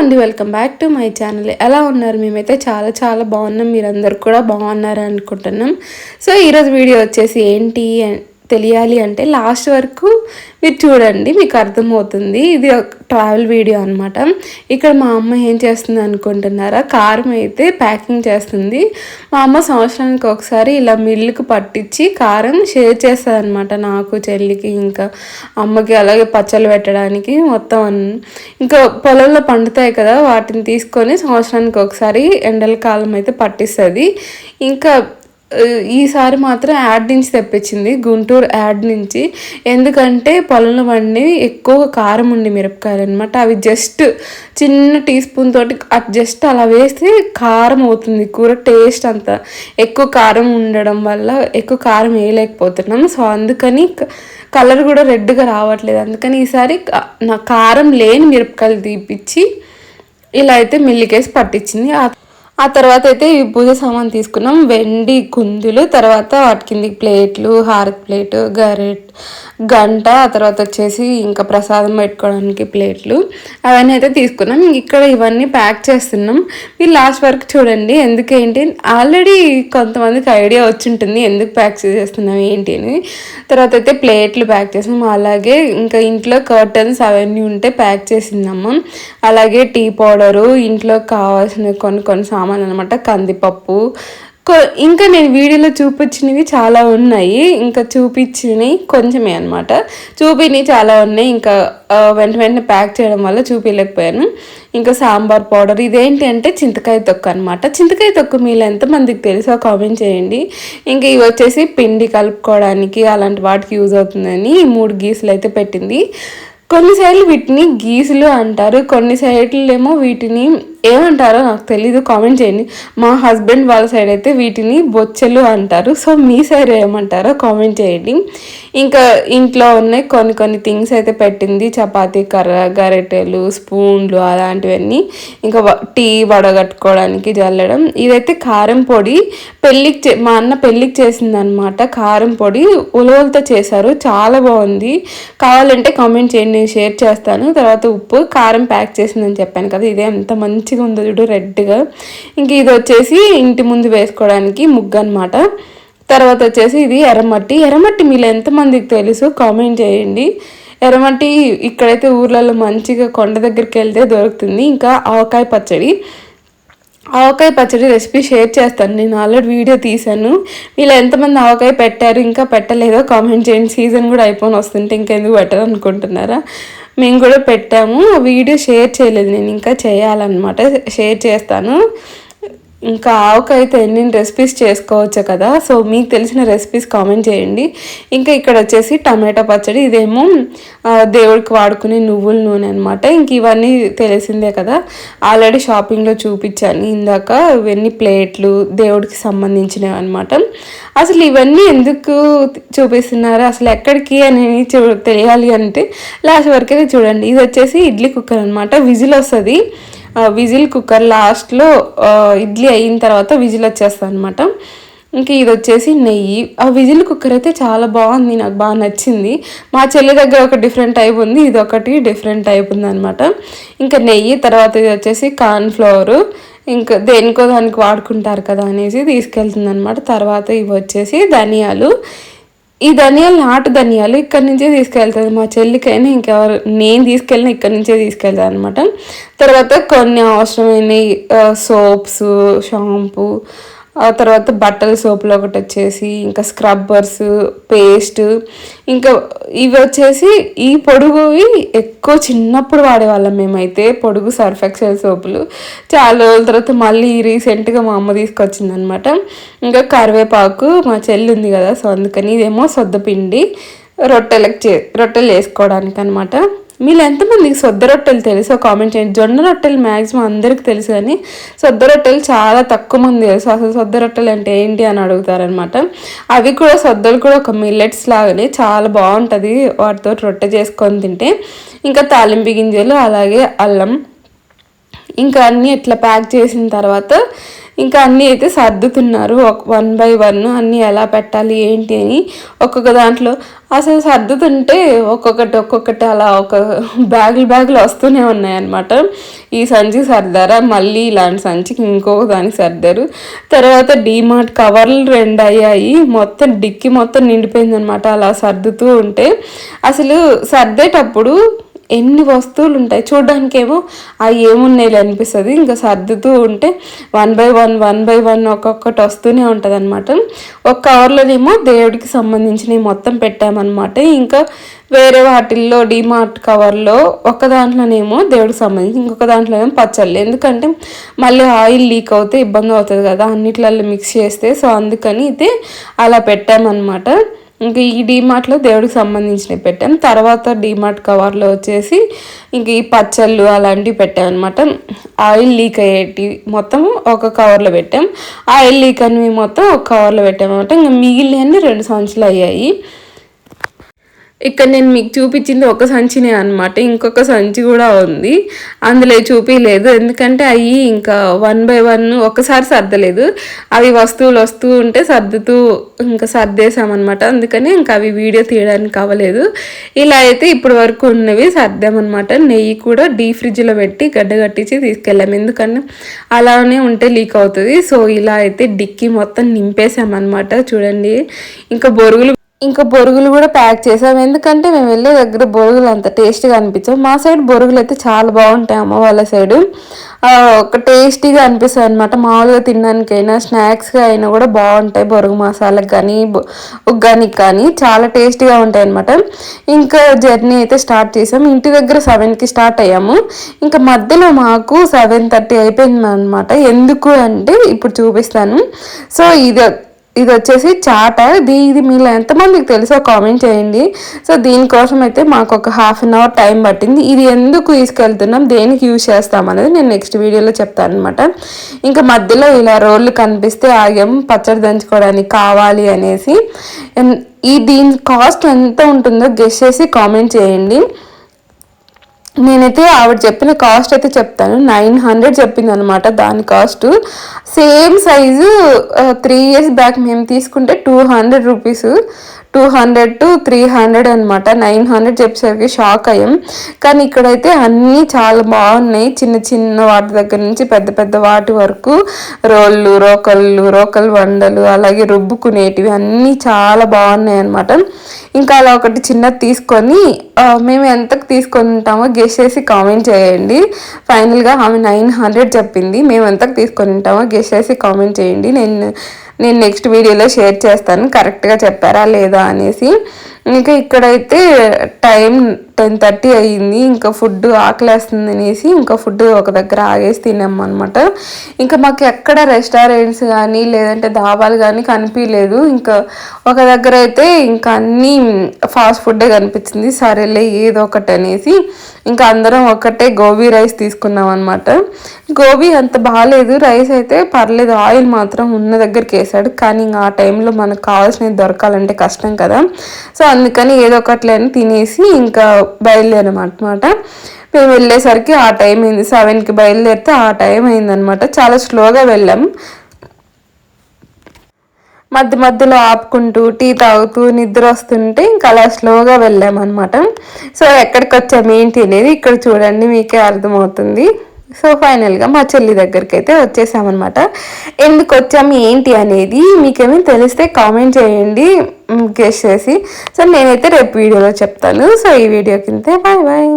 అండి, welcome back to my channel. ఎలా ఉన్నారు? మేమైతే చాలా చాలా బాగున్నాం. మీరందరూ కూడా బాగున్నారు అనుకుంటున్నాం. సో ఈరోజు వీడియో వచ్చేసి ఏంటి తెలియాలి అంటే లాస్ట్ వరకు మీరు చూడండి, మీకు అర్థమవుతుంది. ఇది ఒక ట్రావెల్ వీడియో అనమాట. ఇక్కడ మా అమ్మ ఏం చేస్తుంది అనుకుంటున్నారా? కారం అయితే ప్యాకింగ్ చేస్తుంది. మా అమ్మ సంవత్సరానికి ఒకసారి ఇలా మిల్లుకి పట్టించి కారం షేర్ చేస్తుంది అనమాట, నాకు, చెల్లికి, ఇంకా అమ్మకి, అలాగే పచ్చళ్ళు పెట్టడానికి మొత్తం. ఇంకా పొలంలో పండుతాయి కదా, వాటిని తీసుకొని సంవత్సరానికి ఒకసారి ఎండల కాలం అయితే పట్టిస్తుంది. ఇంకా ఈసారి మాత్రం యాడ్ నుంచి తెప్పించింది, గుంటూరు యాడ్ నుంచి. ఎందుకంటే పొలంలో పండి ఎక్కువ కారం ఉండి మిరపకాయలు అనమాట. అవి జస్ట్ చిన్న టీ స్పూన్ తోటి జస్ట్ అలా వేస్తే కారం అవుతుంది కూర. టేస్ట్ అంతా ఎక్కువ కారం ఉండడం వల్ల ఎక్కువ కారం వేయలేకపోతున్నాం. సో అందుకని కలర్ కూడా రెడ్గా రావట్లేదు. అందుకని ఈసారి నా కారం లేని మిరపకాయలు తీపిచ్చి ఇలా అయితే మిల్లికేసి పట్టించింది. ఆ తర్వాత అయితే ఈ పూజ సామాన్ తీసుకున్నాం. వెండి కుందులు, తర్వాత వాటి కిందికి ప్లేట్లు, హారతి ప్లేటు, గంట, ఆ తర్వాత వచ్చేసి ఇంకా ప్రసాదం పెట్టుకోవడానికి ప్లేట్లు, అవన్నీ అయితే తీసుకున్నాం. ఇక్కడ ఇవన్నీ ప్యాక్ చేస్తున్నాం. మీరు లాస్ట్ వరకు చూడండి. ఎందుకేంటి ఆల్రెడీ కొంతమందికి ఐడియా వచ్చింటుంది ఎందుకు ప్యాక్ చేస్తున్నాం ఏంటి అని. తర్వాత అయితే ప్లేట్లు ప్యాక్ చేసాం. అలాగే ఇంకా ఇంట్లో కర్టన్స్ అవన్నీ ఉంటే ప్యాక్ చేసిందమ్మ. అలాగే టీ పౌడరు, ఇంట్లో కావాల్సిన కొన్ని సామాన్లు అనమాట. కందిపప్పు, ఇంకా నేను వీడియోలో చూపించినవి చాలా ఉన్నాయి, ఇంకా చూపించినవి కొంచెమే అనమాట. చూపినవి చాలా ఉన్నాయి, ఇంకా వెంటనే ప్యాక్ చేయడం వల్ల చూపించలేకపోయాను. ఇంకా సాంబార్ పౌడర్, ఇదేంటి అంటే చింతకాయ తొక్కు అనమాట. చింతకాయ తొక్కు మీలో ఎంతమందికి తెలుసో కామెంట్ చేయండి. ఇంకా ఇవి వచ్చేసి పిండి కలుపుకోవడానికి అలాంటి వాటికి యూజ్ అవుతుందని 3 గీసులు అయితే పెట్టింది. కొన్ని సైడ్లు వీటిని గీసులు అంటారు, కొన్ని సైడ్లు ఏమో వీటిని ఏమంటారో నాకు తెలీదు, కామెంట్ చేయండి. మా హస్బెండ్ వాళ్ళ సైడ్ అయితే వీటిని బొచ్చెలు అంటారు. సో మీ సైడ్ ఏమంటారో కామెంట్ చేయండి. ఇంకా ఇంట్లో ఉన్నాయి కొన్ని థింగ్స్ అయితే పెట్టింది. చపాతీ కర్ర, గరిటెలు, స్పూన్లు అలాంటివన్నీ. ఇంకా టీ వడగట్టుకోవడానికి జల్లడం. ఇదైతే కారం పొడి, మా అన్న పెళ్ళికి చేసిందనమాట. కారం పొడి ఉలవలతో చేశారు, చాలా బాగుంది. కావాలంటే కామెంట్ చేయండి, నేను షేర్ చేస్తాను. తర్వాత ఉప్పు, కారం ప్యాక్ చేసిందని చెప్పాను కదా, ఇదే ఎంత మంచిగా ఉందో చూడు, రెడ్గా. ఇంక ఇది వచ్చేసి ఇంటి ముందు వేసుకోవడానికి ముగ్గు అనమాట. తర్వాత వచ్చేసి ఇది ఎర్రమట్టి మీలో ఎంతమందికి తెలుసు కామెంట్ చేయండి. ఎర్రమట్టి ఇక్కడైతే ఊర్లలో మంచిగా కొండ దగ్గరికి వెళ్తే దొరుకుతుంది. ఇంకా ఆవకాయ పచ్చడి రెసిపీ షేర్ చేస్తాను, నేను ఆల్రెడీ వీడియో తీశాను. వీళ్ళు ఎంతమంది ఆవకాయ పెట్టారు, ఇంకా పెట్టలేదో కామెంట్ చేయండి. సీజన్ కూడా అయిపోయి వస్తుంటే ఇంకెందుకు పెట్టరు అనుకుంటున్నారా? మేము కూడా పెట్టాము, వీడియో షేర్ చేయలేదు, నేను ఇంకా చేయాలన్నమాట, షేర్ చేస్తాను. ఇంకా ఆవకాయతో ఎన్ని రెసిపీస్ చేసుకోవచ్చు కదా. సో మీకు తెలిసిన రెసిపీస్ కామెంట్ చేయండి. ఇంకా ఇక్కడ వచ్చేసి టమాటా పచ్చడి, ఇదేమో దేవుడికి వాడుకునే నువ్వుల నూనె అనమాట. ఇంక ఇవన్నీ తెలిసిందే కదా, ఆల్రెడీ షాపింగ్లో చూపించాను ఇందాక. ఇవన్నీ ప్లేట్లు, దేవుడికి సంబంధించినవి అనమాట. అసలు ఇవన్నీ ఎందుకు చూపిస్తున్నారు, అసలు ఎక్కడికి అని తెలియాలి అంటే లాస్ట్ వరకైతే చూడండి. ఇది వచ్చేసి ఇడ్లీ కుక్కర్ అనమాట. విజిల్ వస్తుంది, విజిల్ కుక్కర్ లాస్ట్లో ఇడ్లీ అయిన తర్వాత విజిల్ వచ్చేస్తుంది అనమాట. ఇంకా ఇది వచ్చేసి నెయ్యి. ఆ విజిల్ కుక్కర్ అయితే చాలా బాగుంది, నాకు బాగా నచ్చింది. మా చెల్లి దగ్గర ఒక డిఫరెంట్ టైప్ ఉంది, ఇది ఒకటి డిఫరెంట్ టైప్ ఉంది అనమాట. ఇంకా నెయ్యి, తర్వాత ఇది వచ్చేసి కార్న్ఫ్లవరు, ఇంకా దేనికో దానికి వాడుకుంటారు కదా అనేసి తీసుకెళ్తుంది అనమాట. తర్వాత ఇవి వచ్చేసి ధనియాలు. ఈ ధనియాలు నాటు ధనియాలు ఇక్కడి నుంచే తీసుకెళ్తుంది మా చెల్లికైనా, ఇంకెవరు నేను తీసుకెళ్ళినా ఇక్కడి నుంచే తీసుకెళ్తాను అనమాట. తర్వాత కొన్ని అవసరమైన సోప్స్, షాంపూ, ఆ తర్వాత బట్టల సోపులు ఒకటి వచ్చేసి, ఇంకా స్క్రబ్బర్స్, పేస్ట్, ఇంకా ఇవి వచ్చేసి ఈ పొడుగువి ఎక్కువ చిన్నప్పుడు వాడేవాళ్ళం మేమైతే, పొడుగు సర్ఫ్ ఎక్సెల్ సోపులు. చాలా రోజుల తర్వాత మళ్ళీ రీసెంట్గా మా అమ్మ తీసుకొచ్చింది అనమాట. ఇంకా కరివేపాకు, మా చెల్లి ఉంది కదా, సో అందుకని. ఇదేమో సొద్దపిండి, రొట్టెలు వేసుకోవడానికి అనమాట. మీరు ఎంతమందికి సొద్ద రొట్టెలు తెలుసో కామెంట్ చేయండి. జొన్న రొట్టెలు మ్యాక్సిమం అందరికి తెలుసు, కానీ సొద్ద రొట్టెలు చాలా తక్కువ మంది తెలుసు. అసలు సొద్ద రొట్టెలు అంటే ఏంటి అని అడుగుతారనమాట. అవి కూడా సొద్దలు కూడా ఒక మిల్లెట్స్ లాగానే చాలా బాగుంటుంది, వాటితో రొట్టె చేసుకొని తింటే. ఇంకా తాలింపు గింజలు, అలాగే అల్లం, ఇంకా అన్నీ ఇట్లా ప్యాక్ చేసిన తర్వాత ఇంకా అన్నీ అయితే సర్దుతున్నారు వన్ బై వన్ అన్నీ ఎలా పెట్టాలి ఏంటి అని ఒక్కొక్క దాంట్లో అసలు సర్దుతుంటే ఒక్కొక్కటి అలా ఒక బ్యాగులు వస్తూనే ఉన్నాయన్నమాట. ఈ సంచికి సర్దారా, మళ్ళీ ఇలాంటి సంచికి ఇంకొక దానికి సర్దారు. తర్వాత డీమార్ట్ కవర్లు 2 అయ్యాయి, మొత్తం డిక్కి మొత్తం నిండిపోయిందనమాట. అలా సర్దుతూ ఉంటే అసలు సర్దేటప్పుడు ఎన్ని వస్తువులు ఉంటాయి చూడడానికేమో అవి ఏమున్నాయి అనిపిస్తుంది. ఇంకా సర్దుతూ ఉంటే వన్ బై వన్ ఒక్కొక్కటి వస్తూనే ఉంటుంది అనమాట. ఒక కవర్లోనేమో దేవుడికి సంబంధించినవి మొత్తం పెట్టామన్నమాట. ఇంకా వేరే వాటిల్లో డీమార్ట్ కవర్లో ఒక దాంట్లోనేమో దేవుడికి సంబంధించి, ఇంకొక దాంట్లోనేమో పచ్చళ్ళు. ఎందుకంటే మళ్ళీ ఆయిల్ లీక్ అవుతే ఇబ్బంది అవుతుంది కదా అన్నిట్లలో మిక్స్ చేస్తే. సో అందుకని అయితే అలా పెట్టామన్నమాట. ఇంకా ఈ డీమార్ట్లో దేవుడికి సంబంధించినవి పెట్టాం. తర్వాత డీమార్ట్ కవర్లో వచ్చేసి ఇంక ఈ పచ్చళ్ళు అలాంటివి పెట్టామన్నమాట. ఆయిల్ లీక్ అయ్యేటి మొత్తం ఒక కవర్లో పెట్టాం, ఆయిల్ లీక్ అనేవి మొత్తం ఒక కవర్లో పెట్టామన్నమాట. ఇంకా మిగిలినవి 2 సంచులు అయ్యాయి. ఇక్కడ నేను మీకు చూపించింది ఒక సంచినే అనమాట. ఇంకొక సంచి కూడా ఉంది, అందులో చూపించలేదు ఎందుకంటే అవి ఇంకా వన్ బై వన్ ఒకసారి సర్దలేదు. అవి వస్తువులు వస్తూ ఉంటే సర్దుతూ ఇంకా సర్దేశామన్నమాట. అందుకని ఇంకా అవి వీడియో తీయడానికి అవ్వలేదు. ఇలా అయితే ఇప్పటి వరకు ఉన్నవి సర్దామన్నమాట. నెయ్యి కూడా డీప్ ఫ్రిడ్జ్లో పెట్టి గడ్డ కట్టించి తీసుకెళ్ళాము, ఎందుకంటే అలానే ఉంటే లీక్ అవుతుంది. సో ఇలా అయితే డిక్కీ మొత్తం నింపేసామన్నమాట. చూడండి, ఇంకా బొరుగులు కూడా ప్యాక్ చేసాం, ఎందుకంటే మేము వెళ్ళే దగ్గర బొరుగులు అంత టేస్ట్గా అనిపించాం. మా సైడ్ బొరుగులు అయితే చాలా బాగుంటాయి, అమ్మ వాళ్ళ సైడు ఒక టేస్టీగా అనిపిస్తుంది అనమాట. మామూలుగా తినడానికైనా స్నాక్స్గా అయినా కూడా బాగుంటాయి. బొరుగు మసాలాకి కానీ ఉగ్గానికి కానీ చాలా టేస్టీగా ఉంటాయి అనమాట. ఇంకా జర్నీ అయితే స్టార్ట్ చేసాం. ఇంటి దగ్గర 7కి స్టార్ట్ అయ్యాము. ఇంకా మధ్యలో మాకు 7:30 అయిపోయింది అనమాట. ఎందుకు అంటే ఇప్పుడు చూపిస్తాను. సో ఇది వచ్చేసి చాట. ఇది మీలో ఎంతమందికి తెలుసో కామెంట్ చేయండి. సో దీనికోసం అయితే మాకు ఒక 1/2 అవర్ టైం పట్టింది. ఇది ఎందుకు తీసుకెళ్తున్నాం, దేనికి యూజ్ చేస్తాం అనేది నేను నెక్స్ట్ వీడియోలో చెప్తాను అనమాట. ఇంకా మధ్యలో ఇలా రోళ్ళు కనిపిస్తే ఆగాం, పచ్చడి దంచుకోవడానికి కావాలి అనేసి. దీని కాస్ట్ ఎంత ఉంటుందో గెస్ చేసి కామెంట్ చేయండి. నేనైతే ఆవిడ చెప్పిన కాస్ట్ అయితే చెప్తాను. 900 చెప్పింది అనమాట దాని cost. Same size 3 years back మేము తీసుకుంటే 200 రూపీస్, 200 to 300 అనమాట. 900 చెప్పేసరికి షాక్ అయ్యాం. కానీ ఇక్కడైతే అన్నీ చాలా బాగున్నాయి, చిన్న చిన్న వాటి దగ్గర నుంచి పెద్ద పెద్ద వాటి వరకు. రోకలు వండలు అలాగే రుబ్బుకునేటివి అన్నీ చాలా బాగున్నాయి అనమాట. ఇంకా అలా ఒకటి చిన్నది తీసుకొని మేము ఎంతకు తీసుకొని ఉంటామో గెస్ చేసి కామెంట్ చేయండి. ఫైనల్గా ఆమె 900 చెప్పింది, మేము ఎంతకు తీసుకొని ఉంటామో గెస్ చేసి కామెంట్ చేయండి. నేను నెక్స్ట్ వీడియోలో షేర్ చేస్తాను కరెక్ట్గా చెప్పారా లేదా అనేసి. ఇంకా ఇక్కడైతే టైం 10:30 అయ్యింది. ఇంకా ఫుడ్ ఆకలేస్తుంది అనేసి ఇంకా ఫుడ్ ఒక దగ్గర ఆగేసి తిన్నాము అనమాట. ఇంకా మాకు ఎక్కడ రెస్టారెంట్స్ కానీ లేదంటే ధాబాలు కానీ కనిపించలేదు. ఇంకా ఒక దగ్గర అయితే ఇంకా అన్నీ ఫాస్ట్ ఫుడ్డే కనిపించింది. సరేలే ఏదో ఒకటి అనేసి ఇంకా అందరం ఒకటే గోబీ రైస్ తీసుకున్నాం అనమాట. గోబీ అంత బాగాలేదు, రైస్ అయితే పర్లేదు, ఆయిల్ మాత్రం ఉన్న దగ్గరికి వేసాడు. కానీ ఇంకా ఆ టైంలో మనకు కావాల్సినవి దొరకాలంటే కష్టం కదా. సో అందుకని ఏదో ఒకట్లని తినేసి ఇంకా బయలుదేరామన్నమాట. మేము వెళ్ళేసరికి ఆ టైం అయింది. 7కి బయలుదేరితే ఆ టైం అయిందనమాట. చాలా స్లోగా వెళ్ళాం. మధ్యలో ఆపుకుంటూ టీ తాగుతూ నిద్ర వస్తుంటే ఇంకా అలా స్లోగా వెళ్ళామన్నమాట. సో ఎక్కడికి వచ్చాము ఏంటి అనేది ఇక్కడ చూడండి, మీకే అర్థమవుతుంది. సో ఫైనల్గా మా చెల్లి దగ్గరికి అయితే వచ్చేసామన్నమాట. ఎందుకు వచ్చాము ఏంటి అనేది మీకేమీ తెలిస్తే కామెంట్ చేయండి గెస్ చేసి. సో నేనైతే రేపు వీడియోలో చెప్తాను. సో ఈ వీడియో కింద బాయ్.